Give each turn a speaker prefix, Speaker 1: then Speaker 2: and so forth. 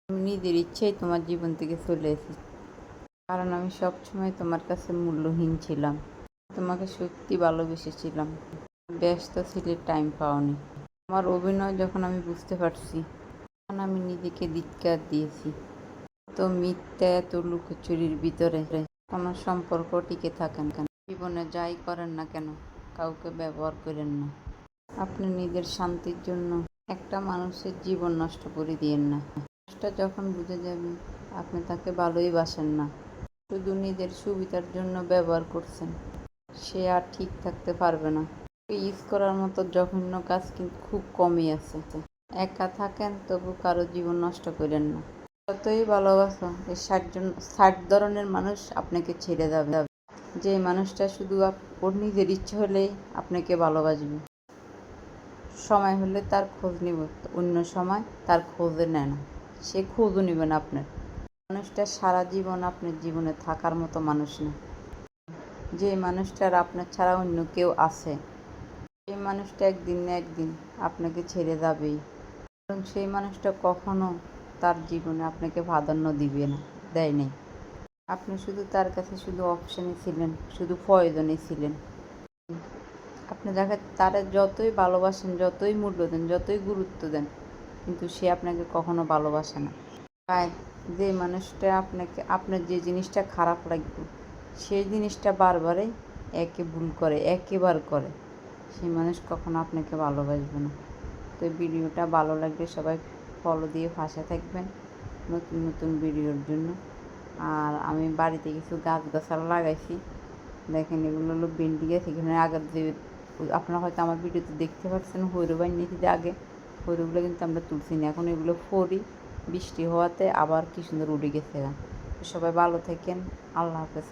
Speaker 1: আমি নিজের ইচ্ছেই তোমার জীবন থেকে চলে এসেছি, কারণ আমি সবসময় তোমার কাছে মূল্যহীন ছিলাম। তোমাকে সত্যি ভালোবেসেছিলাম, ব্যস্ত ছিলে, টাইম পাওনি। আমার অভিনয় যখন আমি বুঝতে পারছি, তখন আমি নিজেকে ধিক্কার দিয়েছি। তো মিথ্যা, এত লুকোচুরির ভিতরে কোনো সম্পর্ক টিকে থাকেন কেন? জীবনে যাই করেন না কেন, কাউকে ব্যবহার করেন না। আপনি নিজের শান্তির জন্য একটা মানুষের জীবন নষ্ট করে দিয়েন না। মানুষটা যখন বুঝে যাবে আপনি তাকে ভালোই বাসেন না, শুধু নিজের সুবিধার জন্য ব্যবহার করছেন, সে আর ঠিক থাকতে পারবে না। ইউজ করার মতো জঘন্য কাজ কিন্তু খুব কমই আছে। একা থাকেন তবু কারো জীবন নষ্ট করেন না। যতই ভালোবাসো, এই 60 ধরনের মানুষ আপনাকে ছেড়ে যাবে। যে মানুষটা শুধু ওর নিজের ইচ্ছে হলেই আপনাকে ভালোবাসবে, সময় হলে তার খোঁজ নিব, অন্য সময় তার খোঁজে নেয় না, সে খোঁজও নেবে না আপনার। মানুষটা সারা জীবন আপনার জীবনে থাকার মতো মানুষ না। যে মানুষটার আপনার ছাড়া অন্য কেউ আছে, সেই মানুষটা একদিন না একদিন আপনাকে ছেড়ে যাবেই। কারণ সেই মানুষটা কখনো তার জীবনে আপনাকে প্রাধান্য দিবে না, দেয় নাই। আপনি শুধু তার কাছে শুধু অপশানে ছিলেন, শুধু প্রয়োজনে ছিলেন। আপনি যাকে তারা যতই ভালোবাসেন, যতই মূল্য দেন, যতই গুরুত্ব দেন, কিন্তু সে আপনাকে কখনো ভালোবাসে না। তাই যে মানুষটা আপনাকে, আপনার যে জিনিসটা খারাপ লাগবে, সেই জিনিসটা বারবারই একে ভুল করে, একেবার করে, সেই মানুষ কখনো আপনাকে ভালোবাসবে না। তো ভিডিওটা ভালো লাগলে সবাই ফলো দিয়ে পাশে থাকবেন নতুন নতুন ভিডিওর জন্য। আর আমি বাড়িতে কিছু গাছগাছালা লাগাইছি, দেখেন এগুলো হলো ভেন্ডি গাছ। এখানে আগের যে আপনারা হয়তো আমার ভিডিওতে দেখতে পাচ্ছেন হৈরো বানিয়েছি যে আগে, হৈরোগুলো কিন্তু আমরা তুলছি না, এখন এগুলো ফড়ি বৃষ্টি হওয়াতে আবার কি সুন্দর উঠে গেছে। সবাই ভালো থাকেন, আল্লাহ হাফেজ।